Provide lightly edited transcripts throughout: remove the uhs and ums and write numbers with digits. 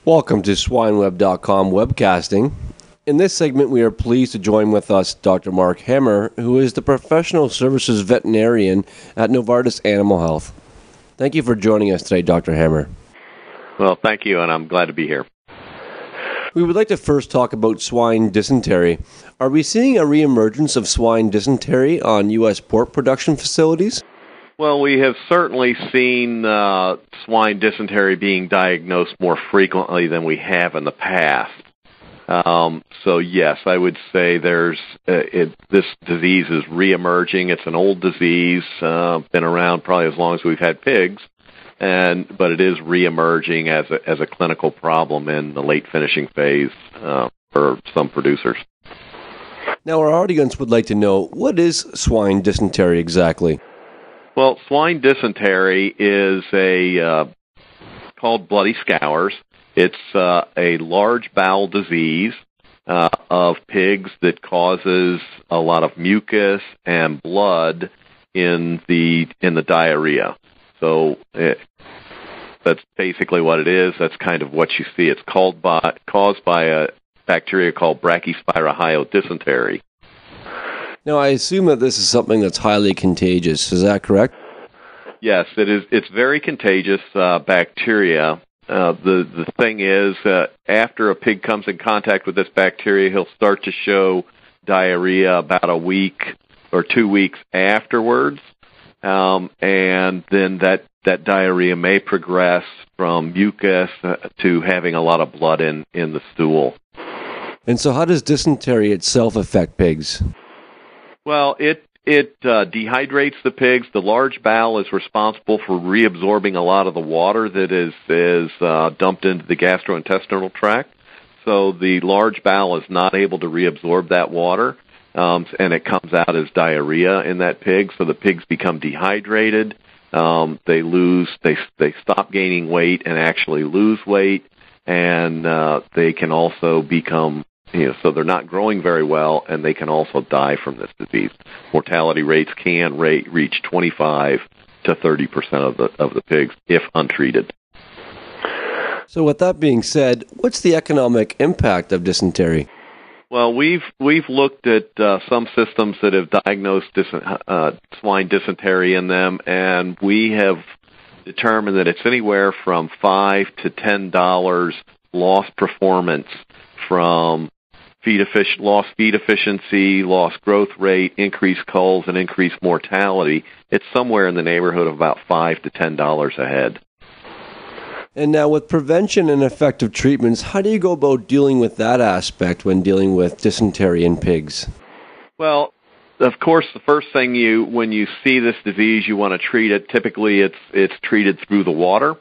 Welcome to SwineWeb.com Webcasting. In this segment, we are pleased to join with us Dr. Mark Hammer, who is the Professional Services Veterinarian at Novartis Animal Health. Thank you for joining us today, Dr. Hammer. Well, thank you, and I'm glad to be here. We would like to first talk about swine dysentery. Are we seeing a reemergence of swine dysentery on U.S. pork production facilities? Well, we have certainly seen swine dysentery being diagnosed more frequently than we have in the past. So yes, I would say this disease is reemerging. It's an old disease, been around probably as long as we've had pigs, but it is reemerging as a clinical problem in the late finishing phase for some producers. Now, our audience would like to know, what is swine dysentery exactly? Well, swine dysentery is called bloody scours. It's a large bowel disease of pigs that causes a lot of mucus and blood in the diarrhea. So that's basically what it is. That's kind of what you see. It's caused by a bacteria called Brachyspira dysentery. Now, I assume that this is something that's highly contagious. Is that correct? Yes, it is. It's very contagious bacteria. The thing is, after a pig comes in contact with this bacteria, he'll start to show diarrhea about a week or 2 weeks afterwards, and then that diarrhea may progress from mucus to having a lot of blood in the stool. And so how does dysentery itself affect pigs? Well, it dehydrates the pigs. The large bowel is responsible for reabsorbing a lot of the water that is dumped into the gastrointestinal tract. So the large bowel is not able to reabsorb that water, and it comes out as diarrhea in that pig. So the pigs become dehydrated. They stop gaining weight and actually lose weight, and they can also become, so they're not growing very well, and they can also die from this disease. Mortality rates can reach 25 to 30% of the pigs if untreated. So with that being said, what's the economic impact of dysentery? Well, we've looked at some systems that have diagnosed swine dysentery in them, and we have determined that it's anywhere from $5 to $10 lost performance from lost feed efficiency, lost growth rate, increased culls, and increased mortality. It's somewhere in the neighborhood of about $5 to $10 a head. And now with prevention and effective treatments, how do you go about dealing with that aspect when dealing with dysentery in pigs? Well, of course, the first thing when you see this disease, you want to treat it. Typically, it's treated through the water.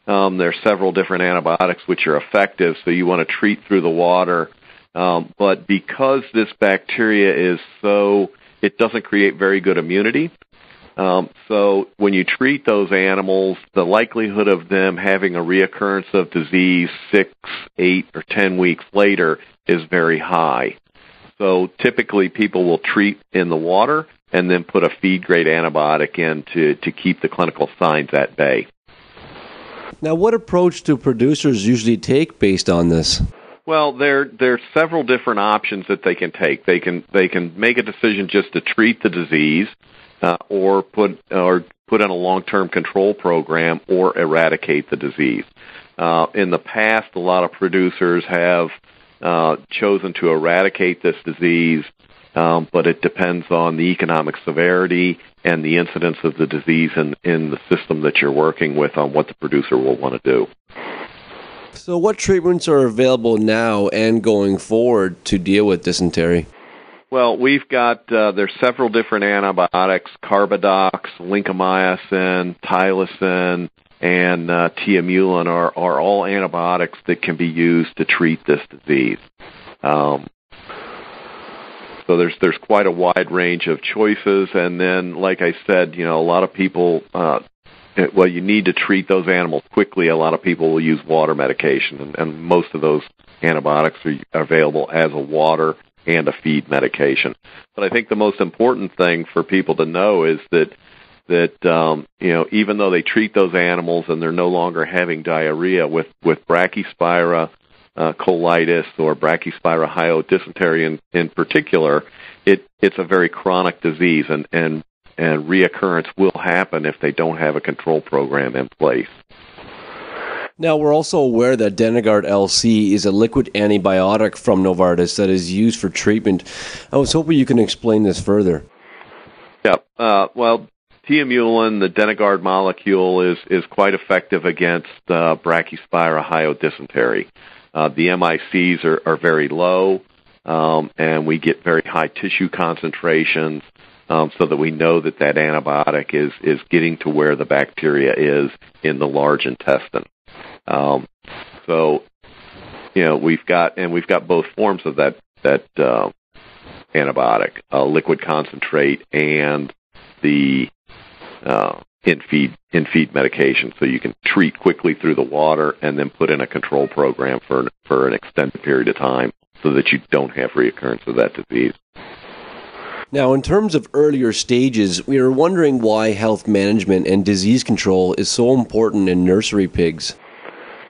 There are several different antibiotics which are effective, so you want to treat through the water. But because this bacteria it doesn't create very good immunity. So when you treat those animals, the likelihood of them having a reoccurrence of disease 6, 8, or 10 weeks later is very high. So typically people will treat in the water and then put a feed-grade antibiotic in to keep the clinical signs at bay. Now, what approach do producers usually take based on this? Well, there are several different options that they can take. They can make a decision just to treat the disease, or put in a long-term control program, or eradicate the disease. In the past, a lot of producers have chosen to eradicate this disease, but it depends on the economic severity and the incidence of the disease in the system that you're working with on what the producer will want to do. So what treatments are available now and going forward to deal with dysentery? Well, we've got, there's several different antibiotics, Carbadox, lincomycin, tylosin, and tiamulin are all antibiotics that can be used to treat this disease. So there's quite a wide range of choices, and then, like I said, a lot of people, you need to treat those animals quickly. A lot of people will use water medication, and most of those antibiotics are available as a water and a feed medication. But I think the most important thing for people to know is that that even though they treat those animals and they're no longer having diarrhea with Brachyspira colitis or Brachyspira hyodysentery in particular, it's a very chronic disease, and reoccurrence will happen if they don't have a control program in place. Now, we're also aware that Denagard LC is a liquid antibiotic from Novartis that is used for treatment. I was hoping you can explain this further. Yeah. Well, Tiamulin, the Denagard molecule, is quite effective against Brachyspira hyodysentery. The MICs are very low, and we get very high tissue concentrations, so that we know that antibiotic is getting to where the bacteria is in the large intestine. So, we've got both forms of that antibiotic, liquid concentrate and the in-feed medication, so you can treat quickly through the water and then put in a control program for an extended period of time so that you don't have reoccurrence of that disease. Now, in terms of earlier stages, we are wondering why health management and disease control is so important in nursery pigs.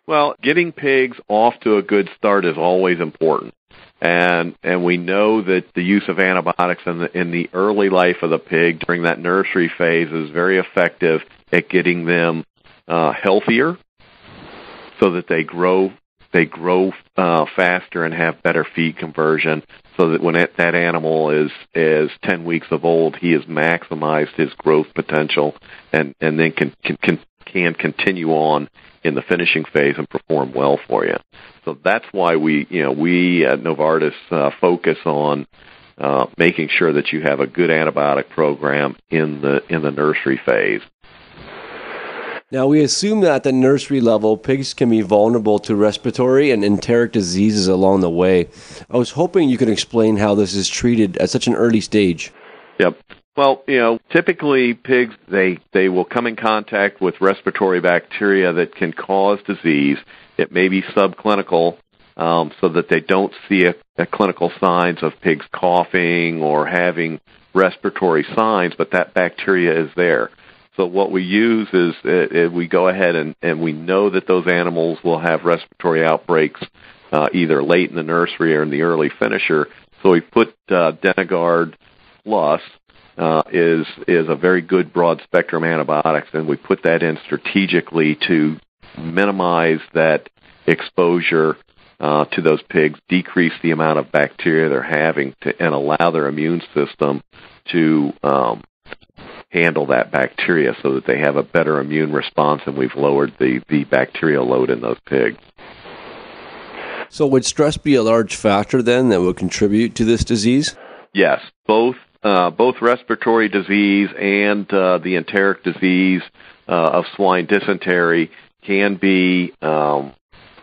Well, getting pigs off to a good start is always important. And we know that the use of antibiotics in the early life of the pig during that nursery phase is very effective at getting them healthier, so that they grow faster and have better feed conversion. So that when that animal is 10 weeks of old, he has maximized his growth potential, and then can continue on in the finishing phase and perform well for you. So that's why we at Novartis focus on making sure that you have a good antibiotic program in the nursery phase. Now, we assume that at the nursery level, pigs can be vulnerable to respiratory and enteric diseases along the way. I was hoping you could explain how this is treated at such an early stage. Yep. Well, typically pigs, they will come in contact with respiratory bacteria that can cause disease. It may be subclinical, so that they don't see a clinical signs of pigs coughing or having respiratory signs, but that bacteria is there. So what we use is we go ahead and we know that those animals will have respiratory outbreaks either late in the nursery or in the early finisher. So we put Denagard Plus is a very good broad spectrum antibiotics, and we put that in strategically to minimize that exposure to those pigs, decrease the amount of bacteria they're having, and allow their immune system to handle that bacteria so that they have a better immune response, and we've lowered the bacterial load in those pigs. So would stress be a large factor then that would contribute to this disease? Yes, both respiratory disease and the enteric disease of swine dysentery can be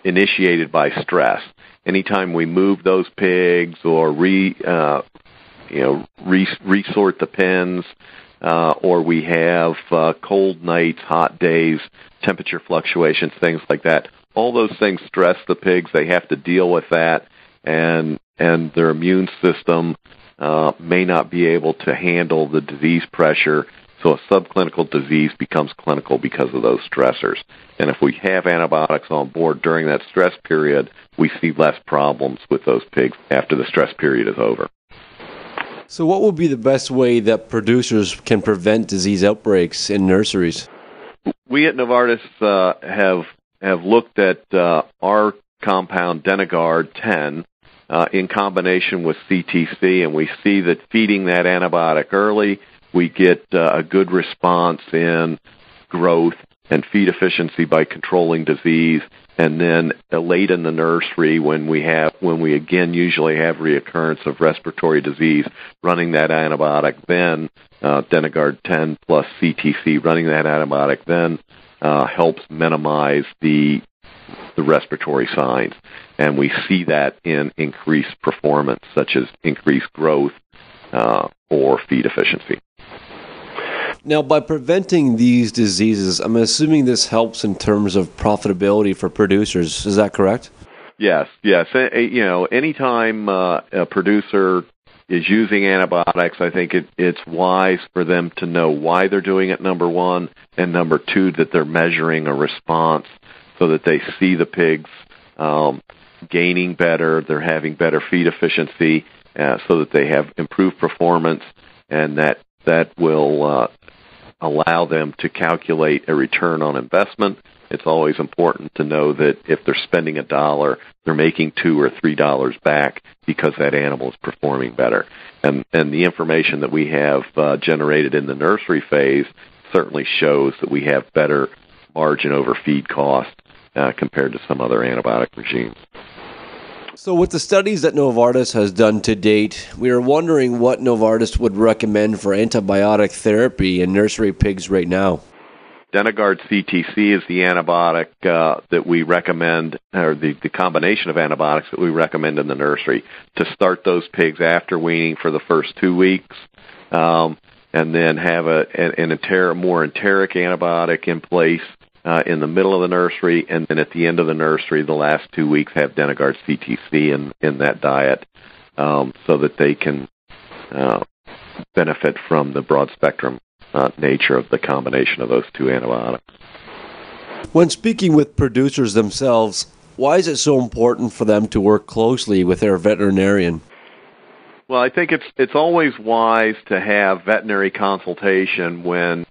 initiated by stress. Anytime we move those pigs or resort the pens, or we have cold nights, hot days, temperature fluctuations, things like that, all those things stress the pigs. They have to deal with that, and their immune system may not be able to handle the disease pressure, so a subclinical disease becomes clinical because of those stressors. And if we have antibiotics on board during that stress period, we see less problems with those pigs after the stress period is over. So what would be the best way that producers can prevent disease outbreaks in nurseries? We at Novartis have looked at our compound Denagard 10 in combination with CTC, and we see that feeding that antibiotic early, we get a good response in growth and feed efficiency by controlling disease. And then late in the nursery, when we again usually have reoccurrence of respiratory disease, running that antibiotic then, Denagard 10 plus CTC, running that antibiotic then helps minimize the respiratory signs. And we see that in increased performance, such as increased growth or feed efficiency. Now, by preventing these diseases, I'm assuming this helps in terms of profitability for producers. Is that correct? Yes. Anytime a producer is using antibiotics, I think it's wise for them to know why they're doing it, number one, and number two, that they're measuring a response so that they see the pigs gaining better, they're having better feed efficiency, so that they have improved performance, and that will allow them to calculate a return on investment. It's always important to know that if they're spending $1, they're making $2 or $3 back because that animal is performing better. And the information that we have generated in the nursery phase certainly shows that we have better margin over feed cost compared to some other antibiotic regimes. So with the studies that Novartis has done to date, we are wondering what Novartis would recommend for antibiotic therapy in nursery pigs right now. Denagard CTC is the antibiotic that we recommend, or the combination of antibiotics that we recommend in the nursery to start those pigs after weaning for the first 2 weeks, and then have a more enteric antibiotic in place in the middle of the nursery, and then at the end of the nursery, the last 2 weeks, have Denagard CTC in that diet, so that they can benefit from the broad spectrum nature of the combination of those two antibiotics. When speaking with producers themselves, why is it so important for them to work closely with their veterinarian? Well, I think it's always wise to have veterinary consultation when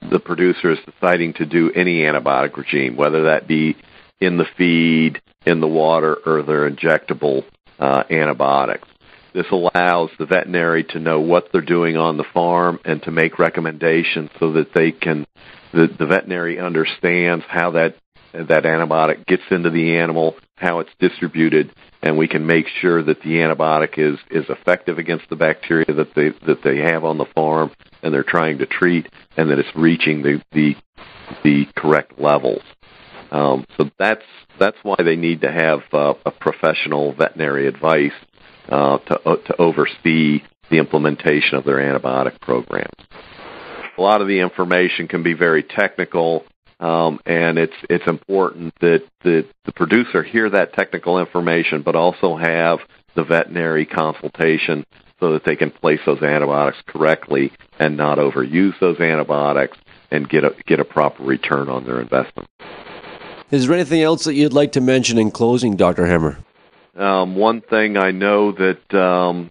the producer is deciding to do any antibiotic regime, whether that be in the feed, in the water, or their injectable antibiotics. This allows the veterinary to know what they're doing on the farm and to make recommendations so that the veterinary understands how that antibiotic gets into the animal, how it's distributed, and we can make sure that the antibiotic is effective against the bacteria that they have on the farm and they're trying to treat, and that it's reaching the correct levels. So that's why they need to have a professional veterinary advice to oversee the implementation of their antibiotic programs. A lot of the information can be very technical, and it's important that the producer hear that technical information, but also have the veterinary consultation so that they can place those antibiotics correctly and not overuse those antibiotics and get a proper return on their investment. Is there anything else that you'd like to mention in closing, Dr. Hammer? One thing I know that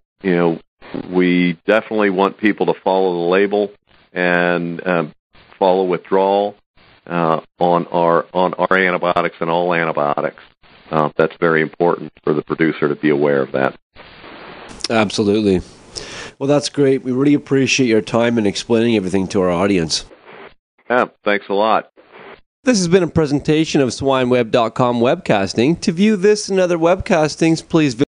we definitely want people to follow the label and follow withdrawal on our antibiotics and all antibiotics. That's very important for the producer to be aware of that. Absolutely. Well, that's great. We really appreciate your time in explaining everything to our audience. Yeah, thanks a lot. This has been a presentation of SwineWeb.com Webcasting. To view this and other webcastings, please visit